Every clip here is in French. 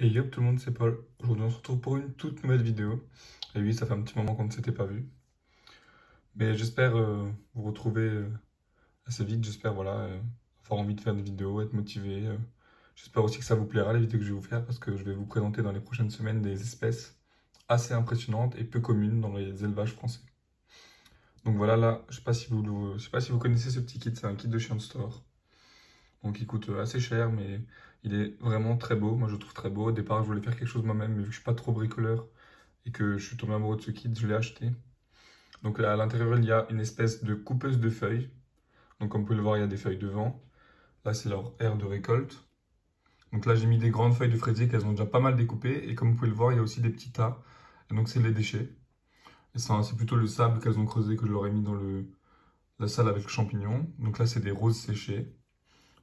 Et yo tout le monde, c'est Paul. Aujourd'hui on se retrouve pour une toute nouvelle vidéo. Et oui, ça fait un petit moment qu'on ne s'était pas vu. Mais j'espère vous retrouver assez vite. J'espère avoir envie de faire des vidéos, être motivé. J'espère aussi que ça vous plaira les vidéos que je vais vous faire parce que je vais vous présenter dans les prochaines semaines des espèces assez impressionnantes et peu communes dans les élevages français. Donc voilà, là, je sais pas si vous connaissez ce petit kit, c'est un kit de chien de store. Donc il coûte assez cher, mais il est vraiment très beau. Moi je le trouve très beau. Au départ, je voulais faire quelque chose moi-même, mais vu que je suis pas trop bricoleur et que je suis tombé amoureux de ce kit, je l'ai acheté. Donc à l'intérieur, il y a une espèce de coupeuse de feuilles. Donc comme vous pouvez le voir, il y a des feuilles devant. Là, c'est leur aire de récolte. Donc là, j'ai mis des grandes feuilles de fraisier qu'elles ont déjà pas mal découpées. Et comme vous pouvez le voir, il y a aussi des petits tas. Et donc c'est les déchets. Et ça, c'est plutôt le sable qu'elles ont creusé que je leur ai mis dans la salle avec le champignon. Donc là, c'est des roses séchées.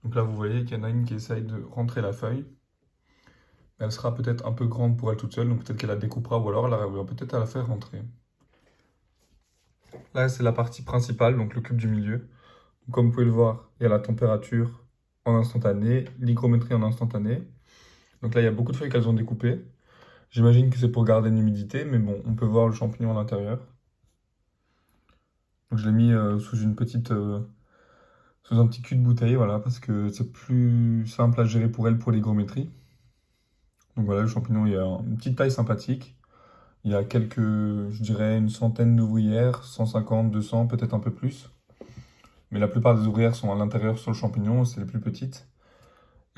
Donc là, vous voyez qu'il y en a une qui essaye de rentrer la feuille. Elle sera peut-être un peu grande pour elle toute seule, donc peut-être qu'elle la découpera ou alors elle arrivera peut-être à la faire rentrer. Là, c'est la partie principale, donc le cube du milieu. Donc, comme vous pouvez le voir, il y a la température en instantané, l'hygrométrie en instantané. Donc là, il y a beaucoup de feuilles qu'elles ont découpées. J'imagine que c'est pour garder l'humidité, mais bon, on peut voir le champignon à l'intérieur. Donc je l'ai mis sous un petit cul de bouteille, voilà, parce que c'est plus simple à gérer pour elle pour l'hygrométrie. Donc voilà, le champignon, il y a une petite taille sympathique. Il y a je dirais une centaine d'ouvrières, 150, 200, peut-être un peu plus. Mais la plupart des ouvrières sont à l'intérieur sur le champignon, c'est les plus petites.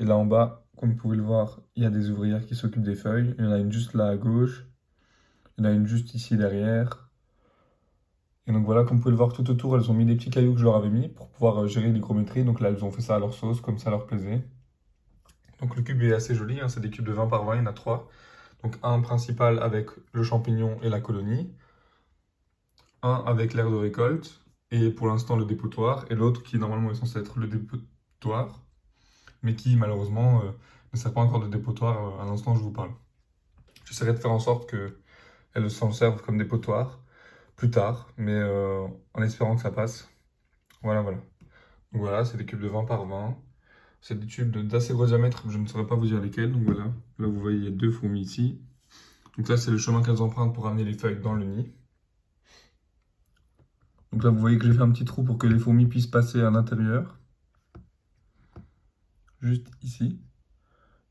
Et là en bas, comme vous pouvez le voir, il y a des ouvrières qui s'occupent des feuilles. Il y en a une juste là à gauche. Il y en a une juste ici derrière. Et donc voilà, comme vous pouvez le voir tout autour, elles ont mis des petits cailloux que je leur avais mis pour pouvoir gérer l'hygrométrie. Donc là, elles ont fait ça à leur sauce, comme ça leur plaisait. Donc le cube est assez joli, hein, c'est des cubes de 20 par 20, il y en a 3. Donc un principal avec le champignon et la colonie. Un avec l'aire de récolte et pour l'instant le dépotoir, et l'autre qui normalement est censé être le dépotoir, mais qui malheureusement ne sert pas encore de dépotoir à l'instant où je vous parle. J'essaierai de faire en sorte qu'elle s'en serve comme dépotoir plus tard, mais en espérant que ça passe. Voilà, voilà. Donc voilà, c'est des cubes de 20 par 20. C'est des tubes d'assez gros diamètre, je ne saurais pas vous dire lesquels. Donc voilà, là vous voyez il y a deux fourmis ici. Donc là c'est le chemin qu'elles empruntent pour amener les feuilles dans le nid. Donc là vous voyez que j'ai fait un petit trou pour que les fourmis puissent passer à l'intérieur. Juste ici.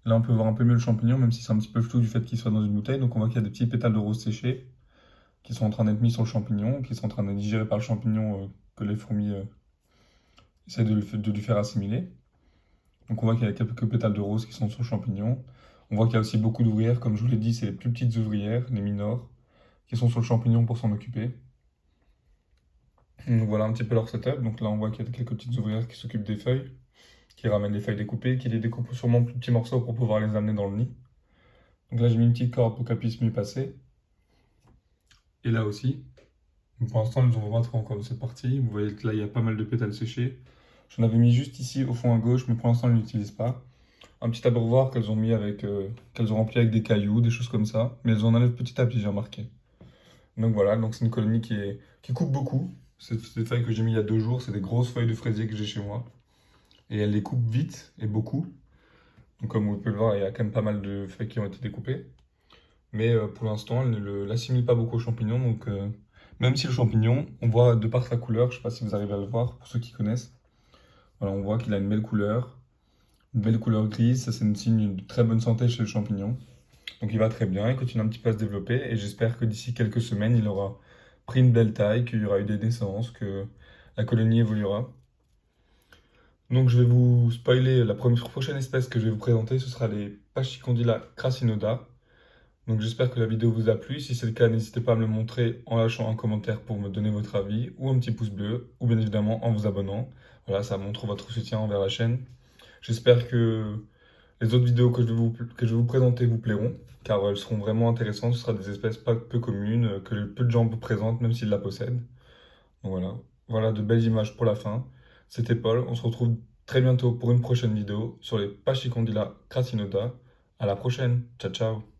Là, on peut voir un peu mieux le champignon, même si c'est un petit peu flou du fait qu'il soit dans une bouteille. Donc, on voit qu'il y a des petits pétales de rose séchés qui sont en train d'être mis sur le champignon, qui sont en train d'être digérés par le champignon que les fourmis essaient de lui faire assimiler. Donc, on voit qu'il y a quelques pétales de rose qui sont sur le champignon. On voit qu'il y a aussi beaucoup d'ouvrières, comme je vous l'ai dit, c'est les plus petites ouvrières, les minors, qui sont sur le champignon pour s'en occuper. Donc, voilà un petit peu leur setup. Donc là, on voit qu'il y a quelques petites ouvrières qui s'occupent des feuilles, qui ramènent les feuilles découpées, qui les découpent sûrement en plus petits morceaux pour pouvoir les amener dans le nid. Donc là, j'ai mis une petite corde pour qu'elle puisse mieux passer. Et là aussi. Donc pour l'instant, elles ont vraiment encore de cette partie. Vous voyez que là, il y a pas mal de pétales séchés. J'en avais mis juste ici, au fond à gauche, mais pour l'instant, elles ne l'utilisent pas. Un petit abreuvoir qu'elles ont mis qu'elles ont rempli avec des cailloux, des choses comme ça. Mais elles en enlèvent petit à petit, j'ai remarqué. Donc voilà, donc c'est une colonie qui coupe beaucoup. C'est des feuilles que j'ai mis il y a 2 jours. C'est des grosses feuilles de fraisier que j'ai chez moi. Et elles les coupent vite et beaucoup. Donc comme vous pouvez le voir, il y a quand même pas mal de feuilles qui ont été découpées. Mais pour l'instant, elle ne l'assimile pas beaucoup aux champignons. Donc, même si le champignon, on voit de par sa couleur, je ne sais pas si vous arrivez à le voir, pour ceux qui connaissent, voilà, on voit qu'il a une belle couleur grise. Ça, c'est un signe de très bonne santé chez le champignon. Donc, il va très bien, il continue un petit peu à se développer. Et j'espère que d'ici quelques semaines, il aura pris une belle taille, qu'il y aura eu des naissances, que la colonie évoluera. Donc, je vais vous spoiler la prochaine espèce que je vais vous présenter. Ce sera les Pachycondyla crasinoda. Donc j'espère que la vidéo vous a plu. Si c'est le cas, n'hésitez pas à me le montrer en lâchant un commentaire pour me donner votre avis ou un petit pouce bleu ou bien évidemment en vous abonnant. Voilà, ça montre votre soutien envers la chaîne. J'espère que les autres vidéos que je vais vous présenter vous plairont car elles seront vraiment intéressantes. Ce sera des espèces pas peu communes que peu de gens vous présentent même s'ils la possèdent. Donc voilà, voilà de belles images pour la fin. C'était Paul. On se retrouve très bientôt pour une prochaine vidéo sur les Pachycondyla crasinoda. À la prochaine. Ciao ciao.